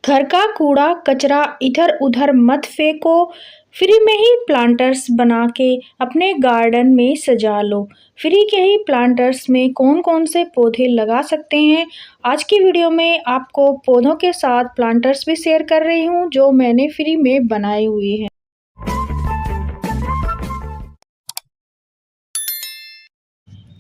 घर का कूड़ा कचरा इधर उधर मत फेंको। फ्री में ही प्लांटर्स बना के अपने गार्डन में सजा लो। फ्री के ही प्लांटर्स में कौन कौन से पौधे लगा सकते हैं, आज की वीडियो में आपको पौधों के साथ प्लांटर्स भी शेयर कर रही हूँ जो मैंने फ्री में बनाए हुए हैं।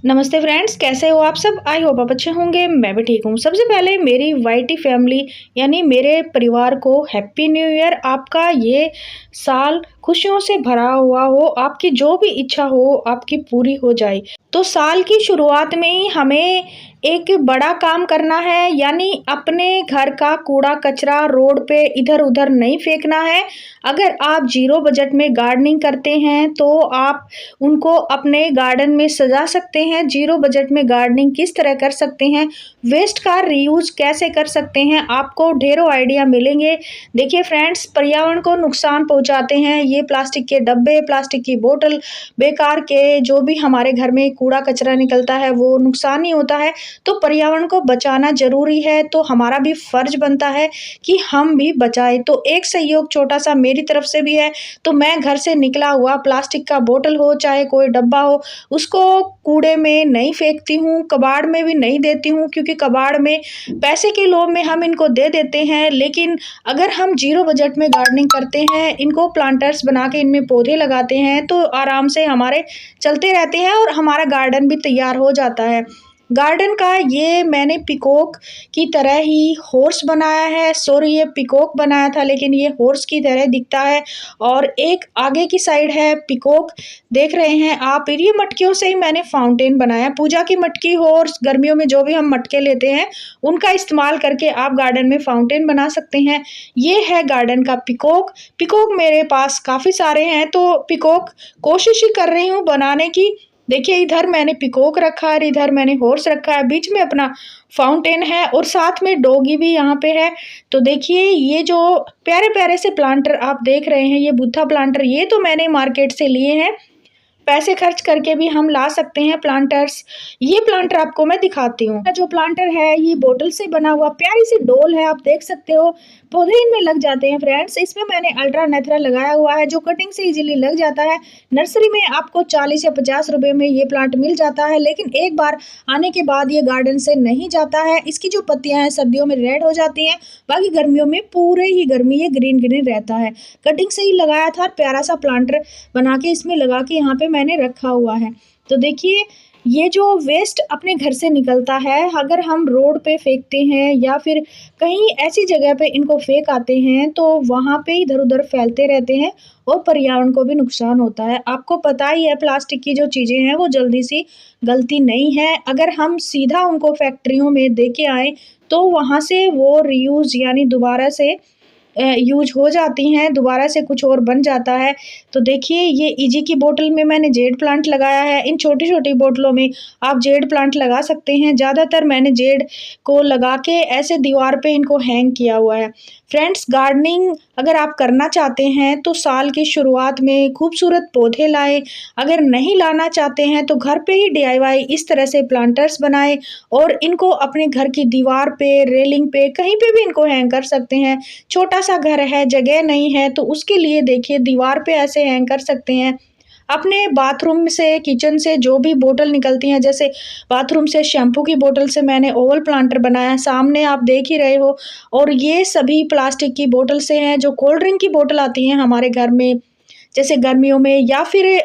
नमस्ते फ्रेंड्स, कैसे हो आप सब। आई होप आप अच्छे होंगे, मैं भी ठीक हूँ। सबसे पहले मेरी वाईटी फैमिली यानी मेरे परिवार को हैप्पी न्यू ईयर। आपका ये साल खुशियों से भरा हुआ हो, आपकी जो भी इच्छा हो आपकी पूरी हो जाए। तो साल की शुरुआत में ही हमें एक बड़ा काम करना है, यानी अपने घर का कूड़ा कचरा रोड पे इधर उधर नहीं फेंकना है। अगर आप जीरो बजट में गार्डनिंग करते हैं तो आप उनको अपने गार्डन में सजा सकते हैं। जीरो बजट में गार्डनिंग किस तरह कर सकते हैं, वेस्ट का रीयूज कैसे कर सकते हैं, आपको ढेरों आइडिया मिलेंगे। देखिए फ्रेंड्स, पर्यावरण को नुकसान पहुंचाते हैं ये प्लास्टिक के डब्बे, प्लास्टिक की बोतल, बेकार के जो भी हमारे घर में कूड़ा कचरा निकलता है वो नुकसान ही होता है। तो पर्यावरण को बचाना जरूरी है, तो हमारा भी फर्ज बनता है कि हम भी बचाएं। तो एक सहयोग छोटा सा मेरी तरफ से भी है। तो मैं घर से निकला हुआ प्लास्टिक का बोतल हो चाहे कोई डब्बा हो, उसको कूड़े में नहीं फेंकती हूँ, कबाड़ में भी नहीं देती हूँ, क्योंकि कबाड़ में पैसे के लोभ में हम इनको दे देते हैं। लेकिन अगर हम जीरो बजट में गार्डनिंग करते हैं, इनको प्लांटर्स बना के इनमें पौधे लगाते हैं, तो आराम से हमारे चलते रहते हैं और हमारा गार्डन भी तैयार हो जाता है। गार्डन का ये मैंने पिकॉक की तरह ही हॉर्स बनाया है। सॉरी, ये पिकॉक बनाया था लेकिन ये हॉर्स की तरह दिखता है। और एक आगे की साइड है पिकॉक, देख रहे हैं आप। ये मटकियों से ही मैंने फाउंटेन बनाया। पूजा की मटकी हो और गर्मियों में जो भी हम मटके लेते हैं उनका इस्तेमाल करके आप गार्डन में फाउंटेन बना सकते हैं। ये है गार्डन का पिकॉक। पिकॉक मेरे पास काफ़ी सारे हैं, तो पिकॉक कोशिश ही कर रही हूँ बनाने की। देखिए, इधर मैंने पिकॉक रखा है, इधर मैंने हॉर्स रखा है, बीच में अपना फाउंटेन है और साथ में डॉगी भी यहाँ पे है। तो देखिए, ये जो प्यारे प्यारे से प्लांटर आप देख रहे हैं, ये बुद्धा प्लांटर, ये तो मैंने मार्केट से लिए हैं। पैसे खर्च करके भी हम ला सकते हैं प्लांटर्स। ये प्लांटर आपको मैं दिखाती हूँ। जो प्लांटर है ये बोतल से बना हुआ प्यारी सी डोल है, आप देख सकते हो। पौधे इनमें लग जाते हैं फ्रेंड्स। इसमें मैंने अल्ट्रा नेचुरल लगाया हुआ है जो कटिंग से इजीली लग जाता है। नर्सरी में आपको 40 या 50 रुपए में ये प्लांट मिल जाता है, लेकिन एक बार आने के बाद ये गार्डन से नहीं जाता है। इसकी जो पत्तियां हैं सर्दियों में रेड हो जाती हैं, बाकी गर्मियों में पूरे ही गर्मी ये ग्रीन ग्रीन रहता है। कटिंग से ही लगाया था, प्यारा सा प्लांटर बना के इसमें लगा के यहाँ पे मैंने रखा हुआ है। तो देखिए, ये जो वेस्ट अपने घर से निकलता है, अगर हम रोड पे फेंकते हैं या फिर कहीं ऐसी जगह पे इनको फेंक आते हैं तो वहाँ पे इधर उधर फैलते रहते हैं और पर्यावरण को भी नुकसान होता है। आपको पता ही है प्लास्टिक की जो चीज़ें हैं वो जल्दी सी गलती नहीं है। अगर हम सीधा उनको फैक्ट्रियों में दे के आए तो वहाँ से वो रीयूज यानी दोबारा से यूज हो जाती हैं, दोबारा से कुछ और बन जाता है। तो देखिए, ये इजी की बोतल में मैंने जेड प्लांट लगाया है। इन छोटी छोटी बोतलों में आप जेड प्लांट लगा सकते हैं। ज़्यादातर मैंने जेड को लगा के ऐसे दीवार पे इनको हैंग किया हुआ है। फ्रेंड्स, गार्डनिंग अगर आप करना चाहते हैं तो साल की शुरुआत में खूबसूरत पौधे लाएं। अगर नहीं लाना चाहते हैं तो घर पे ही DIY इस तरह से प्लांटर्स बनाएं और इनको अपने घर की दीवार पे, रेलिंग पे, कहीं पे भी इनको हैंग कर सकते हैं। छोटा सा घर है, जगह नहीं है, तो उसके लिए देखिए दीवार पे ऐसे हैंग कर सकते हैं। अपने बाथरूम से, किचन से जो भी बोतल निकलती हैं, जैसे बाथरूम से शैम्पू की बोतल से मैंने ओवल प्लांटर बनाया है, सामने आप देख ही रहे हो। और ये सभी प्लास्टिक की बोतल से हैं। जो कोल्ड ड्रिंक की बोतल आती हैं हमारे घर में, जैसे गर्मियों में, या फिर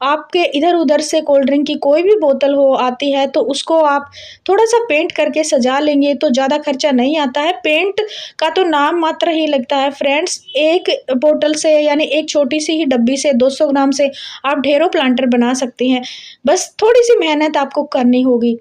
आपके इधर उधर से कोल्ड ड्रिंक की कोई भी बोतल हो आती है, तो उसको आप थोड़ा सा पेंट करके सजा लेंगे तो ज़्यादा खर्चा नहीं आता है। पेंट का तो नाम मात्र ही लगता है फ्रेंड्स। एक बोतल से यानी एक छोटी सी ही डब्बी से 200 ग्राम से आप ढेरों प्लांटर बना सकते हैं। बस थोड़ी सी मेहनत आपको करनी होगी।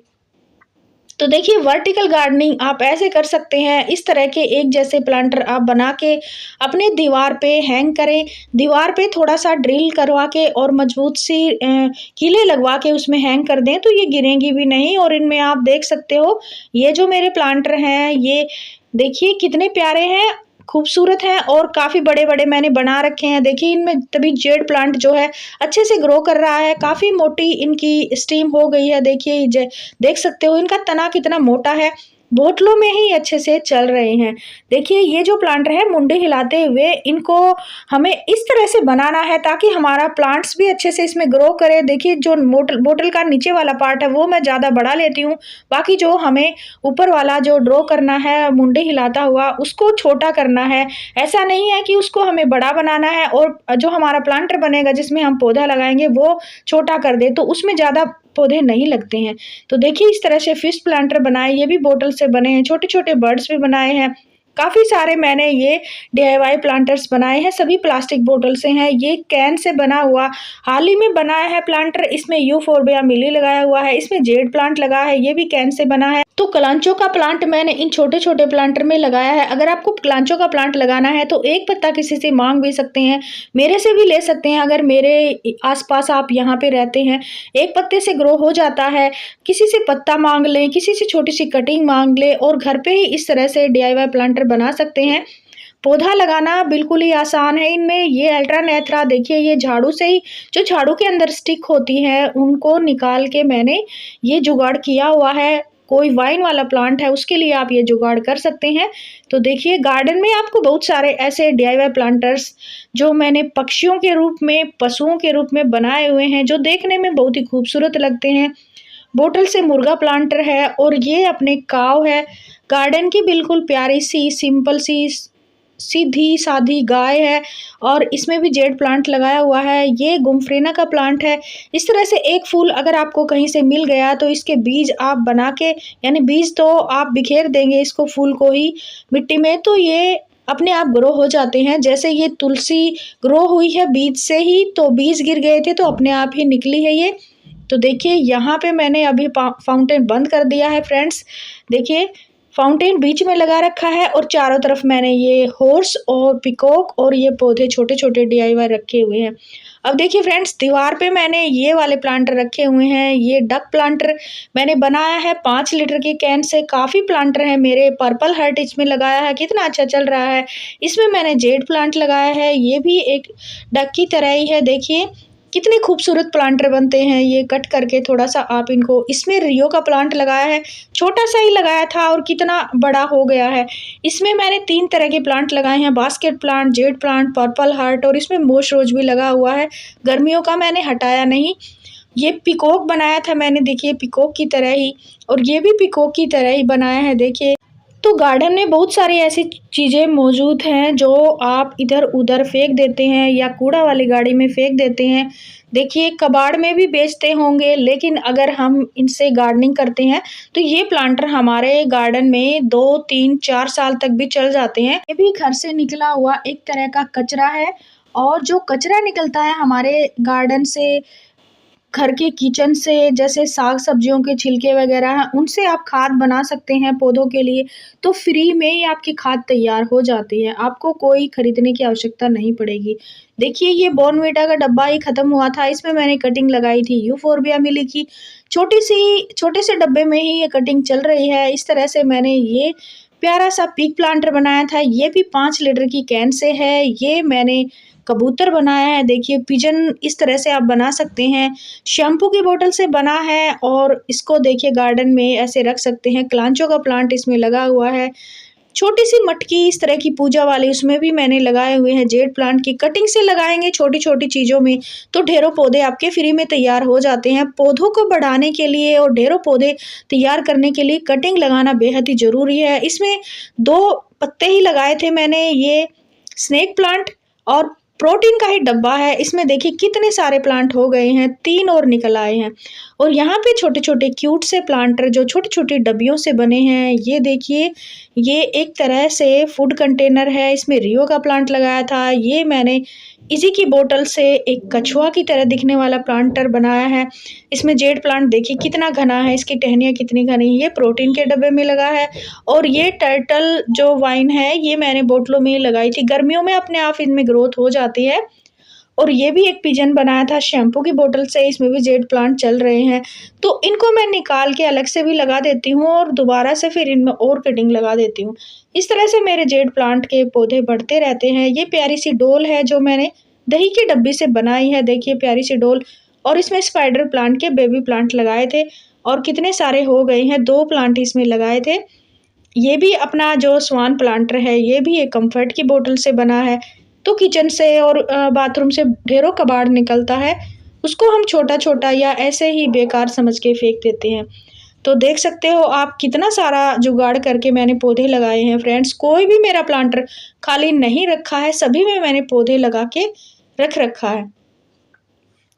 तो देखिए, वर्टिकल गार्डनिंग आप ऐसे कर सकते हैं। इस तरह के एक जैसे प्लांटर आप बना के अपने दीवार पे हैंग करें। दीवार पे थोड़ा सा ड्रिल करवा के और मजबूत सी कीले लगवा के उसमें हैंग कर दें तो ये गिरेंगी भी नहीं। और इनमें आप देख सकते हो, ये जो मेरे प्लांटर हैं ये देखिए कितने प्यारे हैं, खूबसूरत हैं और काफ़ी बड़े-बड़े मैंने बना रखे हैं। देखिए, इनमें तभी जेड प्लांट जो है अच्छे से ग्रो कर रहा है। काफ़ी मोटी इनकी स्टीम हो गई है। देखिए, देख सकते हो इनका तना कितना मोटा है। बोतलों में ही अच्छे से चल रहे हैं। देखिए ये जो प्लांटर है मुंडे हिलाते हुए इनको हमें इस तरह से बनाना है ताकि हमारा प्लांट्स भी अच्छे से इसमें ग्रो करे। देखिए जो बोतल का नीचे वाला पार्ट है वो मैं ज़्यादा बड़ा लेती हूँ, बाकी जो हमें ऊपर वाला जो ड्रॉ करना है मुंडे हिलाता हुआ उसको छोटा करना है। ऐसा नहीं है कि उसको हमें बड़ा बनाना है और जो हमारा प्लांटर बनेगा जिसमें हम पौधा लगाएँगे वो छोटा कर दें, तो उसमें ज़्यादा पौधे नहीं लगते हैं। तो देखिए इस तरह से फिश प्लांटर बनाए, ये भी बोतल से बने हैं, छोटे-छोटे बर्ड्स भी बनाए हैं। काफ़ी सारे मैंने ये डीआईवाई प्लांटर्स बनाए हैं, सभी प्लास्टिक बोतल से हैं। ये कैन से बना हुआ हाल ही में बनाया है प्लांटर, इसमें यूफोर्बिया मिली लगाया हुआ है, इसमें जेड प्लांट लगा है, ये भी कैन से बना है। तो कलांचो का प्लांट मैंने इन छोटे-छोटे प्लांटर में लगाया है। अगर आपको कलांचो का प्लांट लगाना है तो एक पत्ता किसी से माँग भी सकते हैं, मेरे से भी ले सकते हैं अगर मेरे आस-पास आप यहाँ पे रहते हैं। एक पत्ते से ग्रो हो जाता है, किसी से पत्ता माँग लें, किसी से छोटी-सी कटिंग माँग लें और घर पे ही इस तरह से डीआईवाई प्लांटर बना सकते हैं। पौधा लगाना बिल्कुल ही आसान है इनमें। ये अल्ट्रानेथ्रा देखिए ये झाड़ू से ही जो झाड़ू के अंदर स्टिक होती है उनको निकाल के मैंने ये जुगाड़ किया हुआ है। कोई वाइन वाला प्लांट है उसके लिए आप ये जुगाड़ कर सकते हैं। तो देखिए गार्डन में आपको बहुत सारे ऐसे डीआईवाई प्लांटर्स जो मैंने पक्षियों के रूप में, पशुओं के रूप में बनाए हुए हैं, जो देखने में बहुत ही खूबसूरत लगते हैं। बोतल से मुर्गा प्लांटर है और ये अपने काव है। गार्डन की बिल्कुल प्यारी सी सिंपल सी सीधी सादी गाय है और इसमें भी जेड प्लांट लगाया हुआ है। ये गुम्फरेना का प्लांट है। इस तरह से एक फूल अगर आपको कहीं से मिल गया तो इसके बीज आप बना के यानी बीज तो आप बिखेर देंगे इसको फूल को ही मिट्टी में, तो ये अपने आप ग्रो हो जाते हैं। जैसे ये तुलसी ग्रो हुई है बीज से ही, तो बीज गिर गए थे तो अपने आप ही निकली है ये। तो देखिए यहाँ पे मैंने अभी फाउंटेन बंद कर दिया है फ्रेंड्स। देखिए फाउंटेन बीच में लगा रखा है और चारों तरफ मैंने ये हॉर्स और पिकॉक और ये पौधे छोटे-छोटे डीआईवाई रखे हुए हैं। अब देखिए फ्रेंड्स दीवार पे मैंने ये वाले प्लांटर रखे हुए हैं। ये डक प्लांटर मैंने बनाया है 5 लीटर की कैन से। काफ़ी प्लांटर हैं मेरे। पर्पल हार्ट इसमें लगाया है, कितना अच्छा चल रहा है। इसमें मैंने जेड प्लांट लगाया है, ये भी एक डक की तरह ही है। देखिए कितने खूबसूरत प्लांटर बनते हैं ये कट करके थोड़ा सा आप इनको। इसमें रियो का प्लांट लगाया है, छोटा सा ही लगाया था और कितना बड़ा हो गया है। इसमें मैंने 3 तरह के प्लांट लगाए हैं, basket plant, jade plant, purple heart और इसमें मोश रोज भी लगा हुआ है। गर्मियों का मैंने हटाया नहीं। ये पिकॉक बनाया था मैंने, देखिए पिकॉक की तरह ही, और ये भी पिकॉक की तरह ही बनाया है देखिए। तो गार्डन में बहुत सारी ऐसी चीज़ें मौजूद हैं जो आप इधर-उधर फेंक देते हैं या कूड़ा वाली गाड़ी में फेंक देते हैं। देखिए कबाड़ में भी बेचते होंगे, लेकिन अगर हम इनसे गार्डनिंग करते हैं तो ये प्लांटर हमारे गार्डन में 2, 3, 4 साल तक भी चल जाते हैं। ये भी घर से निकला हुआ एक तरह का कचरा है और जो कचरा निकलता है हमारे गार्डन से, घर के किचन से, जैसे साग सब्जियों के छिलके वगैरह हैं उनसे आप खाद बना सकते हैं पौधों के लिए। तो फ्री में ही आपकी खाद तैयार हो जाती है, आपको कोई खरीदने की आवश्यकता नहीं पड़ेगी। देखिए ये बॉर्नविटा का डब्बा ही ख़त्म हुआ था, इसमें मैंने कटिंग लगाई थी यूफोर्बिया मिली की। छोटे से डब्बे में ही ये कटिंग चल रही है। इस तरह से मैंने ये प्यारा सा पिग प्लांटर बनाया था, ये भी 5 लीटर की कैन से है। ये मैंने कबूतर बनाया है, देखिए पिजन इस तरह से आप बना सकते हैं। शैम्पू की बोतल से बना है और इसको देखिए गार्डन में ऐसे रख सकते हैं। कलांचो का प्लांट इसमें लगा हुआ है। छोटी-सी मटकी इस तरह की पूजा वाली उसमें भी मैंने लगाए हुए हैं जेड प्लांट की। कटिंग से लगाएँगे छोटी-छोटी चीज़ों में तो ढेरों पौधे आपके फ्री में तैयार हो जाते हैं। पौधों को बढ़ाने के लिए और ढेरों पौधे तैयार करने के लिए कटिंग लगाना बेहद ही ज़रूरी है। इसमें 2 पत्ते ही लगाए थे मैंने, ये स्नेक प्लांट और प्रोटीन का ही डब्बा है। इसमें देखिए कितने सारे प्लांट हो गए हैं, 3 और निकल आए हैं। और यहाँ पे छोटे-छोटे क्यूट से प्लांटर जो छोटी-छोटी डब्बियों से बने हैं, ये देखिए ये एक तरह से फूड कंटेनर है। इसमें रियो का प्लांट लगाया था। ये मैंने इजी की बोतल से एक कछुआ की तरह दिखने वाला प्लांटर बनाया है। इसमें जेड प्लांट देखिए कितना घना है, इसकी टहनियाँ कितनी घनी है। ये प्रोटीन के डब्बे में लगा है और ये टर्टल जो वाइन है ये मैंने बोतलों में लगाई थी। गर्मियों में अपने आप इनमें ग्रोथ हो जाती है। और ये भी एक पिजन बनाया था शैम्पू की बोतल से, इसमें भी जेड प्लांट चल रहे हैं। तो इनको मैं निकाल के अलग से भी लगा देती हूँ और दोबारा से फिर इनमें और कटिंग लगा देती हूँ। इस तरह से मेरे जेड प्लांट के पौधे बढ़ते रहते हैं। ये प्यारी सी डोल है जो मैंने दही की डब्बी से बनाई है, देखिए प्यारी सी डोल। और इसमें स्पाइडर प्लांट के बेबी प्लांट लगाए थे और कितने सारे हो गए हैं, 2 प्लांट इसमें लगाए थे। ये भी अपना जो स्वान प्लांटर है, ये भी एक कम्फर्ट की बोतल से बना है। तो किचन से और बाथरूम से ढेरों कबाड़ निकलता है, उसको हम छोटा-छोटा या ऐसे ही बेकार समझ के फेंक देते हैं। तो देख सकते हो आप कितना सारा जुगाड़ करके मैंने पौधे लगाए हैं फ्रेंड्स। कोई भी मेरा प्लांटर खाली नहीं रखा है, सभी में मैंने पौधे लगा के रख रखा है।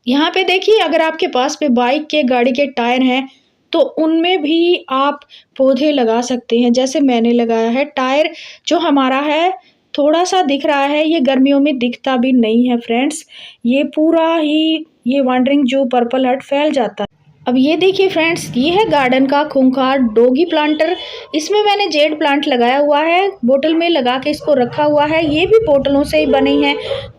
यहाँ पे देखिए, अगर आपके पास में बाइक के, गाड़ी के टायर हैं, तो उनमें भी आप पौधे लगा सकते हैं। जैसे मैंने लगाया है, टायर जो हमारा है थोड़ा-सा दिख रहा है, ये गर्मियों में दिखता भी नहीं है फ्रेंड्स। ये पूरा ही ये वांडरिंग जो पर्पल हर्ट फैल जाता है। अब ये देखिए फ्रेंड्स, ये है गार्डन का खूंखार डॉगी प्लांटर। इसमें मैंने जेड प्लांट लगाया हुआ है, बोतल में लगा के इसको रखा हुआ है। ये भी बोतलों से ही बनी है।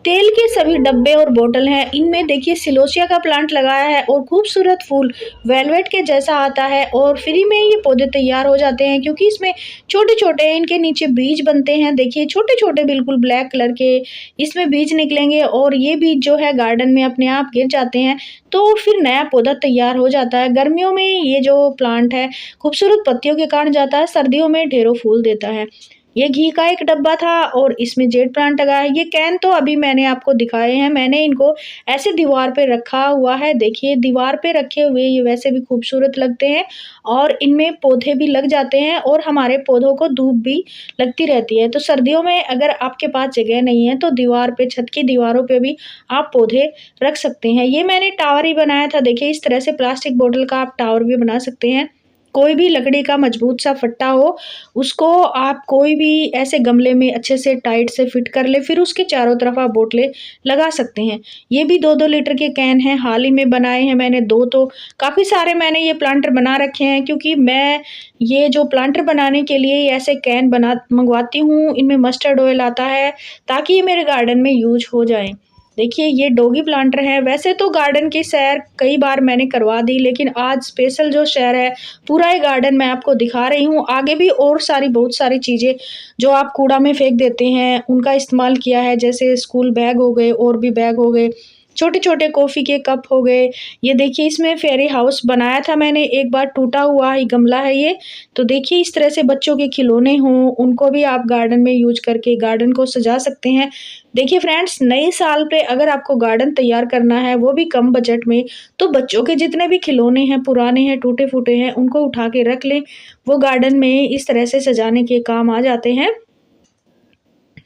तेल के सभी डब्बे और बोतल हैं। इनमें देखिए सिलोसिया का प्लांट लगाया है और खूबसूरत फूल वेलवेट के जैसा आता है और फ्री में ये पौधे तैयार हो जाते हैं, क्योंकि इसमें छोटे-छोटे इनके नीचे बीज बनते हैं। देखिए छोटे-छोटे बिल्कुल ब्लैक कलर के इसमें बीज निकलेंगे और ये बीज जो है गार्डन में अपने आप गिर जाते हैं, तो फिर नया पौधा तैयार हो जाता है। गर्मियों में ये जो प्लांट है खूबसूरत पत्तियों के कारण जाता है, सर्दियों में ढेरों फूल देता है। ये घी का एक डब्बा था और इसमें जेड प्लांट लगा है। ये कैन तो अभी मैंने आपको दिखाए हैं, मैंने इनको ऐसे दीवार पे रखा हुआ है। देखिए दीवार पे रखे हुए ये वैसे भी खूबसूरत लगते हैं और इनमें पौधे भी लग जाते हैं और हमारे पौधों को धूप भी लगती रहती है। तो सर्दियों में अगर आपके पास जगह नहीं है तो दीवार पे, छत की दीवारों पे भी आप पौधे रख सकते हैं। ये मैंने टावर ही बनाया था। देखिए इस तरह से प्लास्टिक बोतल का आप टावर भी बना सकते हैं। कोई भी लकड़ी का मजबूत सा फट्टा हो, उसको आप कोई भी ऐसे गमले में अच्छे से टाइट से फिट कर ले, फिर उसके चारों तरफ आप बोतलें लगा सकते हैं। ये भी 2-2 लीटर के कैन हैं, हाल ही में बनाए हैं मैंने 2, तो काफ़ी सारे मैंने ये प्लांटर बना रखे हैं, क्योंकि मैं ये जो प्लांटर बनाने के लिए ऐसे कैन बना मँगवाती हूँ। इनमें मस्टर्ड ऑयल आता है ताकि ये मेरे गार्डन में यूज़ हो जाएँ। देखिए ये डॉगी प्लांटर है। वैसे तो गार्डन की सैर कई बार मैंने करवा दी, लेकिन आज स्पेशल जो सैर है, पूरा ही गार्डन मैं आपको दिखा रही हूँ। आगे भी और बहुत सारी चीज़ें जो आप कूड़ा में फेंक देते हैं, उनका इस्तेमाल किया है। जैसे स्कूल बैग हो गए और भी बैग हो गए, छोटे-छोटे कॉफ़ी के कप हो गए। ये देखिए इसमें फेरी हाउस बनाया था मैंने, एक बार टूटा हुआ ही गमला है ये। तो देखिए इस तरह से बच्चों के खिलौने हों, उनको भी आप गार्डन में यूज़ करके गार्डन को सजा सकते हैं। देखिए फ्रेंड्स, नए साल पे अगर आपको गार्डन तैयार करना है, वो भी कम बजट में, तो बच्चों के जितने भी खिलौने हैं, पुराने हैं, टूटे-फूटे हैं, उनको उठा के रख लें। वो गार्डन में इस तरह से सजाने के काम आ जाते हैं।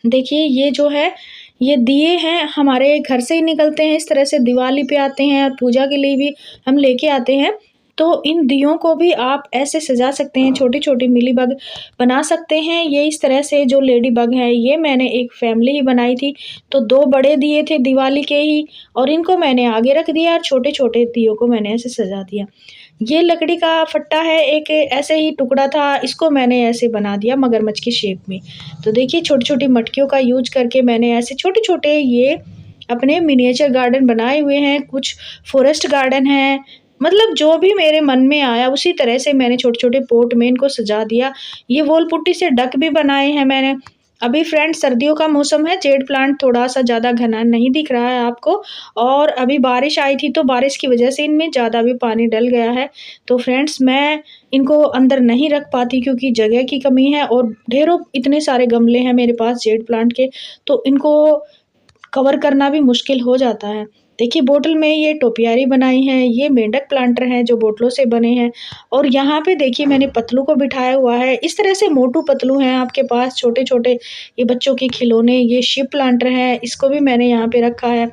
देखिए ये जो है, ये दिए हैं, हमारे घर से ही निकलते हैं, इस तरह से दिवाली पे आते हैं और पूजा के लिए भी हम लेके आते हैं। तो इन दियों को भी आप ऐसे सजा सकते हैं, छोटी-छोटी मिली बग बना सकते हैं। ये इस तरह से जो लेडी बग है, ये मैंने एक फैमिली ही बनाई थी, तो 2 बड़े दिए थे दिवाली के ही और इनको मैंने आगे रख दिया और छोटे-छोटे दियों को मैंने ऐसे सजा दिया। ये लकड़ी का फट्टा है, एक ऐसे ही टुकड़ा था, इसको मैंने ऐसे बना दिया मगरमच्छ की शेप में। तो देखिए छोटी-छोटी मटकियों का यूज़ करके मैंने ऐसे छोटे-छोटे ये अपने मिनिएचर गार्डन बनाए हुए हैं, कुछ फॉरेस्ट गार्डन हैं, मतलब जो भी मेरे मन में आया उसी तरह से मैंने छोटे-छोटे पॉट में इनको सजा दिया। ये वॉल पुट्टी से डक भी बनाए हैं मैंने। अभी फ्रेंड्स सर्दियों का मौसम है, जेड प्लांट थोड़ा-सा ज़्यादा घना नहीं दिख रहा है आपको और अभी बारिश आई थी, तो बारिश की वजह से इनमें ज़्यादा भी पानी डल गया है। तो फ्रेंड्स मैं इनको अंदर नहीं रख पाती क्योंकि जगह की कमी है और ढेरों इतने सारे गमले हैं मेरे पास जेड प्लांट के, तो इनको कवर करना भी मुश्किल हो जाता है। देखिए बोतल में ये टोपियारी बनाई हैं, ये मेंढक प्लांटर हैं जो बोतलों से बने हैं और यहाँ पे देखिए मैंने पतलू को बिठाया हुआ है। इस तरह से मोटू पतलू हैं आपके पास, छोटे-छोटे ये बच्चों के खिलौने, ये शिप प्लांटर है, इसको भी मैंने यहाँ पे रखा है।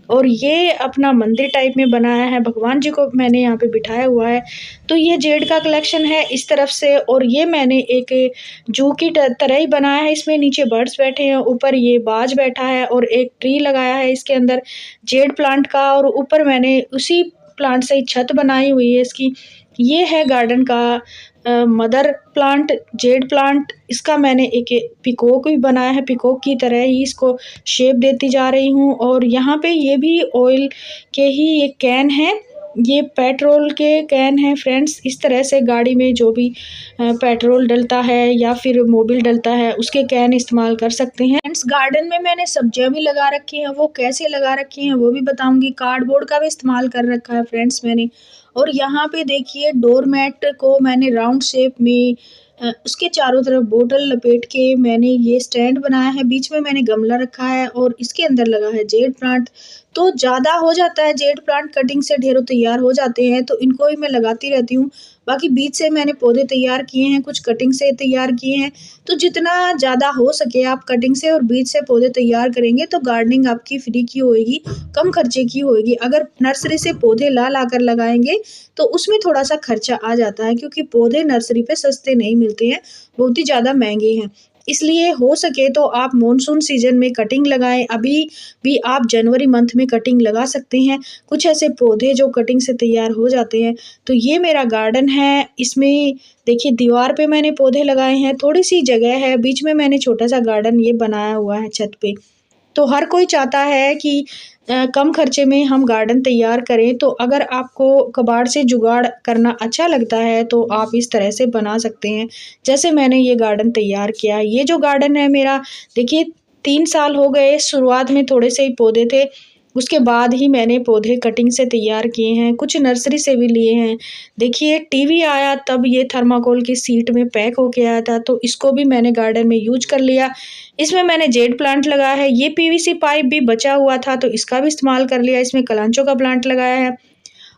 और ये अपना मंदिर टाइप में बनाया है, भगवान जी को मैंने यहाँ पे बिठाया हुआ है। तो ये जेड का कलेक्शन है इस तरफ से और ये मैंने एक ज़ू की तरह ही बनाया है, इसमें नीचे बर्ड्स बैठे हैं, ऊपर ये बाज बैठा है और एक ट्री लगाया है इसके अंदर जेड प्लांट का और ऊपर मैंने उसी प्लांट से ही छत बनाई हुई है इसकी। ये है गार्डन का मदर प्लांट जेड प्लांट, इसका मैंने एक पीकॉक भी बनाया है, पीकॉक की तरह ही इसको शेप देती जा रही हूँ और यहाँ पे ये भी ऑयल के ही एक कैन है, ये पेट्रोल के कैन हैं फ्रेंड्स। इस तरह से गाड़ी में जो भी पेट्रोल डलता है या फिर मोबिल डलता है उसके कैन इस्तेमाल कर सकते हैं। फ्रेंड्स गार्डन में मैंने सब्जियां भी लगा रखी हैं, वो कैसे लगा रखी हैं वो भी बताऊंगी। कार्डबोर्ड का भी इस्तेमाल कर रखा है फ्रेंड्स मैंने। और यहाँ पे देखिए डोरमैट को मैंने राउंड शेप में उसके चारों तरफ बोतल लपेट के मैंने ये स्टैंड बनाया है, बीच में मैंने गमला रखा है और इसके अंदर लगा है जेड प्लांट। तो ज़्यादा हो जाता है जेड प्लांट, कटिंग से ढेरों तैयार हो जाते हैं, तो इनको ही मैं लगाती रहती हूँ। बाकी बीच से मैंने पौधे तैयार किए हैं, कुछ कटिंग से तैयार किए हैं। तो जितना ज़्यादा हो सके आप कटिंग से और बीच से पौधे तैयार करेंगे तो गार्डनिंग आपकी फ्री की होएगी, कम खर्चे की होएगी। अगर नर्सरी से पौधे ला कर लगाएँगे तो उसमें थोड़ा-सा खर्चा आ जाता है, क्योंकि पौधे नर्सरी पे सस्ते नहीं मिलते हैं, बहुत ही ज़्यादा महँगे हैं। इसलिए हो सके तो आप मॉनसून सीज़न में कटिंग लगाएँ, अभी भी आप जनवरी मंथ में कटिंग लगा सकते हैं। कुछ ऐसे पौधे जो कटिंग से तैयार हो जाते हैं। तो ये मेरा गार्डन है, इसमें देखिए दीवार पे मैंने पौधे लगाए हैं, थोड़ी-सी जगह है, बीच में मैंने छोटा-सा गार्डन ये बनाया हुआ है छत पे। तो हर कोई चाहता है कि कम खर्चे में हम गार्डन तैयार करें, तो अगर आपको कबाड़ से जुगाड़ करना अच्छा लगता है, तो आप इस तरह से बना सकते हैं। जैसे मैंने ये गार्डन तैयार किया। ये जो गार्डन है मेरा, देखिए 3 साल हो गए, शुरुआत में थोड़े से ही पौधे थे, उसके बाद ही मैंने पौधे कटिंग से तैयार किए हैं, कुछ नर्सरी से भी लिए हैं। देखिए टीवी आया तब ये थर्माकोल की शीट में पैक होके आया था, तो इसको भी मैंने गार्डन में यूज़ कर लिया। इसमें मैंने जेड प्लांट लगाया है, ये पीवीसी पाइप भी बचा हुआ था तो इसका भी इस्तेमाल कर लिया, इसमें कलांचो का प्लांट लगाया है।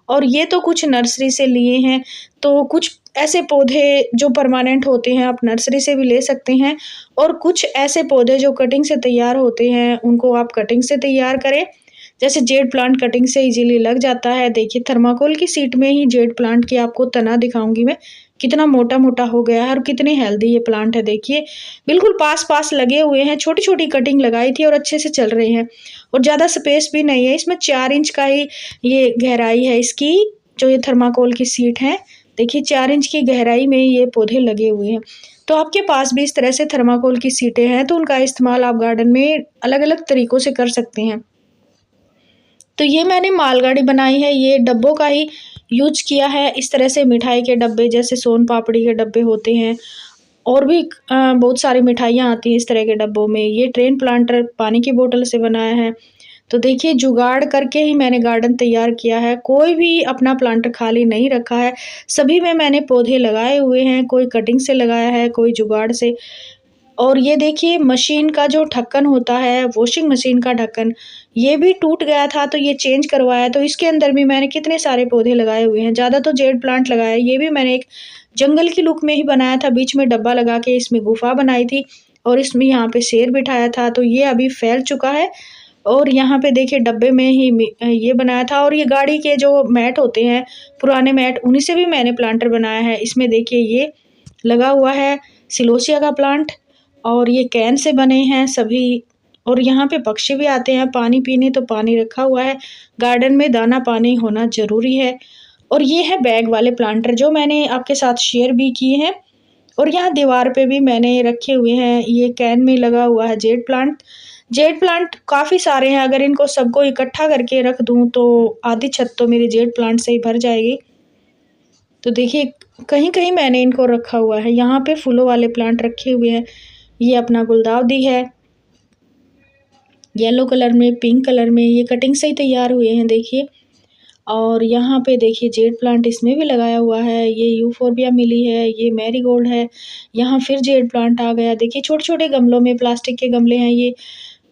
और ये तो कुछ नर्सरी से लिए हैं, तो कुछ ऐसे पौधे जो परमानेंट होते हैं आप नर्सरी से भी ले सकते हैं, और कुछ ऐसे पौधे जो कटिंग से तैयार होते हैं, उनको आप कटिंग से तैयार करें। जैसे जेड प्लांट कटिंग से इज़िली लग जाता है। देखिए थर्माकोल की शीट में ही जेड प्लांट की आपको तना दिखाऊँगी मैं, कितना मोटा-मोटा हो गया है और कितनी हेल्दी ये प्लांट है देखिए। बिल्कुल पास-पास लगे हुए हैं, छोटी-छोटी कटिंग लगाई थी और अच्छे से चल रहे हैं। और ज़्यादा स्पेस भी नहीं है, इसमें 4 इंच का ही ये गहराई है इसकी, जो ये थर्माकोल की शीट है। देखिए 4 इंच की गहराई में ये पौधे लगे हुए हैं। तो आपके पास भी इस तरह से थर्माकोल की शीटें हैं, तो उनका इस्तेमाल आप गार्डन में अलग-अलग तरीकों से कर सकते हैं। तो ये मैंने मालगाड़ी बनाई है, ये डब्बों का ही यूज़ किया है। इस तरह से मिठाई के डब्बे, जैसे सोन पापड़ी के डब्बे होते हैं, और भी बहुत सारी मिठाइयाँ आती हैं इस तरह के डब्बों में। ये ट्रेन प्लांटर पानी की बोतल से बनाया है। तो देखिए जुगाड़ करके ही मैंने गार्डन तैयार किया है, कोई भी अपना प्लांटर खाली नहीं रखा है। सभी में मैंने पौधे लगाए हुए हैं, कोई कटिंग से लगाया है, कोई जुगाड़ से। और ये देखिए मशीन का जो ढक्कन होता है, वॉशिंग मशीन का ढक्कन, ये भी टूट गया था तो ये चेंज करवाया, तो इसके अंदर भी मैंने कितने सारे पौधे लगाए हुए हैं। ज़्यादा तो जेड प्लांट लगाया है, ये भी मैंने एक जंगल की लुक में ही बनाया था, बीच में डब्बा लगा के इसमें गुफ़ा बनाई थी और इसमें यहाँ पे शेर बिठाया था, तो ये अभी फैल चुका है। और यहाँ पे देखिए डब्बे में ही ये बनाया था, और ये गाड़ी के जो मैट होते हैं, पुराने मैट, उन्हीं से भी मैंने प्लांटर बनाया है। इसमें देखिए ये लगा हुआ है सिलोसिया का प्लांट, और ये कैन से बने हैं सभी। और यहाँ पे पक्षी भी आते हैं पानी पीने, तो पानी रखा हुआ है। गार्डन में दाना पानी होना ज़रूरी है। और ये है बैग वाले प्लांटर जो मैंने आपके साथ शेयर भी किए हैं। और यहाँ दीवार पे भी मैंने रखे हुए हैं, ये कैन में लगा हुआ है जेड प्लांट। जेड प्लांट काफ़ी सारे हैं, अगर इनको सबको इकट्ठा करके रख दूँ तो आधी छत तो मेरी जेड प्लांट से ही भर जाएगी। तो देखिए कहीं-कहीं मैंने इनको रखा हुआ है। यहाँ पे फूलों वाले प्लांट रखे हुए हैं। ये अपना गुलदाउदी है, येलो कलर में, पिंक कलर में, ये कटिंग से ही तैयार हुए हैं देखिए। और यहाँ पे देखिए जेड प्लांट इसमें भी लगाया हुआ है, ये यूफोर्बिया मिली है, ये मैरीगोल्ड है। यहाँ फिर जेड प्लांट आ गया, देखिए छोटे-छोटे गमलों में, प्लास्टिक के गमले हैं ये,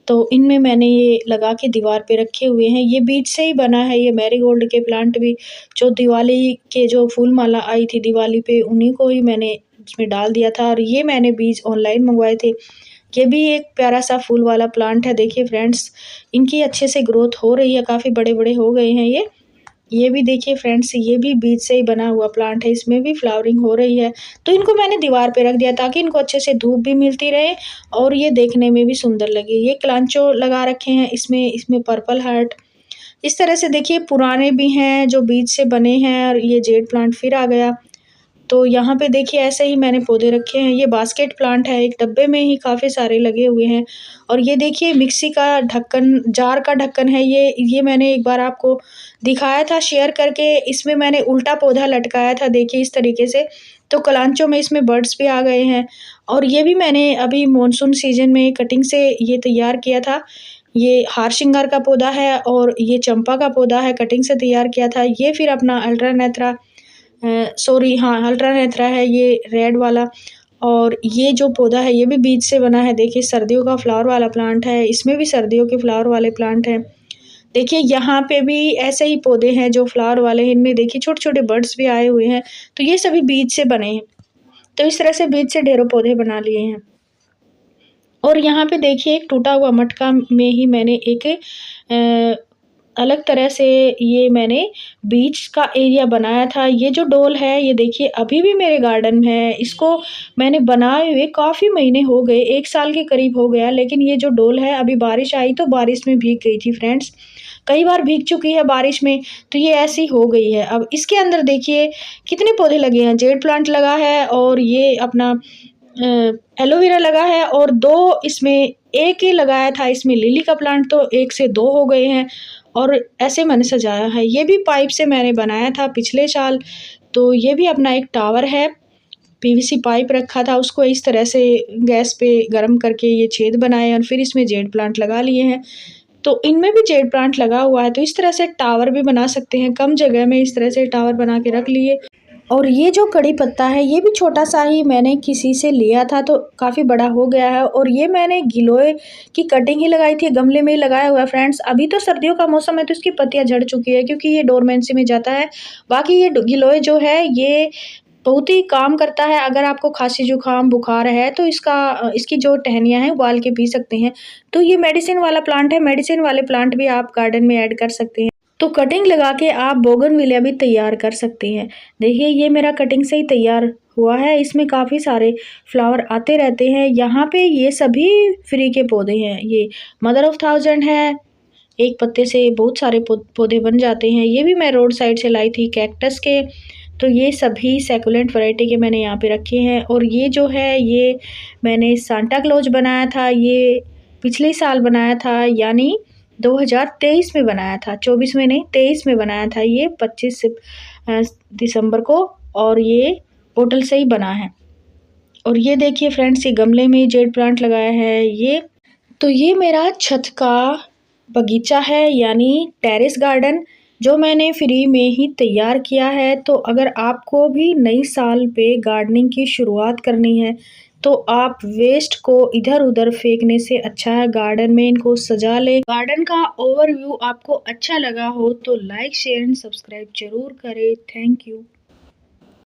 तो इनमें मैंने ये लगा के दीवार पे रखे हुए हैं। ये बीज से ही बना है, ये मैरीगोल्ड के प्लांट भी, जो दिवाली के जो फूल माला आई थी दिवाली पे, उन्हीं को ही मैंने उसमें डाल दिया था, और ये मैंने बीज ऑनलाइन मँगवाए थे। ये भी एक प्यारा-सा फूल वाला प्लांट है, देखिए फ्रेंड्स, इनकी अच्छे से ग्रोथ हो रही है, काफ़ी बड़े-बड़े हो गए हैं ये। ये भी देखिए फ्रेंड्स, ये भी बीज से ही बना हुआ प्लांट है, इसमें भी फ्लावरिंग हो रही है। तो इनको मैंने दीवार पे रख दिया ताकि इनको अच्छे से धूप भी मिलती रहे और ये देखने में भी सुंदर लगे। ये कलांचो लगा रखे हैं इसमें पर्पल हार्ट। इस तरह से देखिए पुराने भी हैं जो बीज से बने हैं, और ये जेड प्लांट फिर आ गया। तो यहाँ पे देखिए ऐसे ही मैंने पौधे रखे हैं। ये बास्केट प्लांट है, एक डब्बे में ही काफ़ी सारे लगे हुए हैं। और ये देखिए मिक्सी का ढक्कन, जार का ढक्कन है ये मैंने एक बार आपको दिखाया था शेयर करके। इसमें मैंने उल्टा पौधा लटकाया था देखिए इस तरीके से, तो कलांचो में इसमें बर्ड्स भी आ गए हैं। और ये भी मैंने अभी मानसून सीज़न में कटिंग से ये तैयार किया था। ये हार श्रृंगार का पौधा है और ये चंपा का पौधा है, कटिंग से तैयार किया था। ये फिर अपना अल्ट्रानेथ्रा है ये रेड वाला। और ये जो पौधा है ये भी बीज से बना है। देखिए सर्दियों का फ्लावर वाला प्लांट है, इसमें भी सर्दियों के फ्लावर वाले प्लांट हैं। देखिए यहाँ पे भी ऐसे ही पौधे हैं जो फ्लावर वाले हैं, इनमें देखिए छोटे-छोटे बड्स भी आए हुए हैं, तो ये सभी बीज से बने हैं। तो इस तरह से बीज से ढेरों पौधे बना लिए हैं। और यहाँ पे देखिए एक टूटा हुआ मटका में ही मैंने एक अलग तरह से ये मैंने बीच का एरिया बनाया था। ये जो डोल है ये देखिए अभी भी मेरे गार्डन में है। इसको मैंने बनाए हुए काफ़ी महीने हो गए, 1 साल के करीब हो गया, लेकिन ये जो डोल है अभी बारिश आई तो बारिश में भीग गई थी फ्रेंड्स। कई बार भीग चुकी है बारिश में, तो ये ऐसी हो गई है। अब इसके अंदर देखिए कितने पौधे लगे हैं, जेड प्लांट लगा है और ये अपना एलोवेरा लगा है और 2 इसमें, 1 ही लगाया था इसमें लिली का प्लांट, तो 1 से 2 हो गए हैं और ऐसे मैंने सजाया है। ये भी पाइप से मैंने बनाया था पिछले साल, तो ये भी अपना एक टावर है। पीवीसी पाइप रखा था, उसको इस तरह से गैस पे गरम करके ये छेद बनाए और फिर इसमें जेड प्लांट लगा लिए हैं। तो इनमें भी जेड प्लांट लगा हुआ है, तो इस तरह से टावर भी बना सकते हैं। कम जगह में इस तरह से टावर बना के रख लिए। और ये जो कड़ी पत्ता है ये भी छोटा-सा ही मैंने किसी से लिया था, तो काफ़ी बड़ा हो गया है और ये मैंने गिलोय की कटिंग ही लगाई थी, गमले में ही लगाया हुआ है फ्रेंड्स। अभी तो सर्दियों का मौसम है तो इसकी पत्तियाँ झड़ चुकी है क्योंकि ये डोरमेंसी में जाता है। बाकी ये गिलोय जो है ये बहुत ही काम करता है। अगर आपको खाँसी, जुकाम, बुखार है तो इसकी जो टहनियाँ हैं उबाल के पी सकते हैं। तो ये मेडिसिन वाला प्लांट है, मेडिसिन वाले प्लांट भी आप गार्डन में ऐड कर सकते हैं। तो कटिंग लगा के आप बोगनविलिया भी तैयार कर सकते हैं। देखिए ये मेरा कटिंग से ही तैयार हुआ है, इसमें काफ़ी सारे फ्लावर आते रहते हैं। यहाँ पे ये सभी फ्री के पौधे हैं। ये मदर ऑफ थाउज़ेंड है, एक पत्ते से बहुत सारे पौधे बन जाते हैं। ये भी मैं रोड साइड से लाई थी कैक्टस के। तो ये सभी सैकुलेंट वैरायटी के मैंने यहाँ पे रखे हैं। और ये जो है ये मैंने सांता क्लॉज बनाया था, ये पिछले साल बनाया था, यानी 2023 में बनाया था, 24 में नहीं 23 में बनाया था ये 25 दिसंबर को, और ये बोतल से ही बना है। और ये देखिए फ्रेंड्स ये गमले में जेड प्लांट लगाया है ये। तो ये मेरा छत का बगीचा है, यानी टेरेस गार्डन, जो मैंने फ्री में ही तैयार किया है। तो अगर आपको भी नई साल पे गार्डनिंग की शुरुआत करनी है तो आप वेस्ट को इधर-उधर फेंकने से अच्छा है गार्डन में इनको सजा लें। गार्डन का ओवरव्यू आपको अच्छा लगा हो तो लाइक, शेयर एंड सब्सक्राइब ज़रूर करें। Thank you.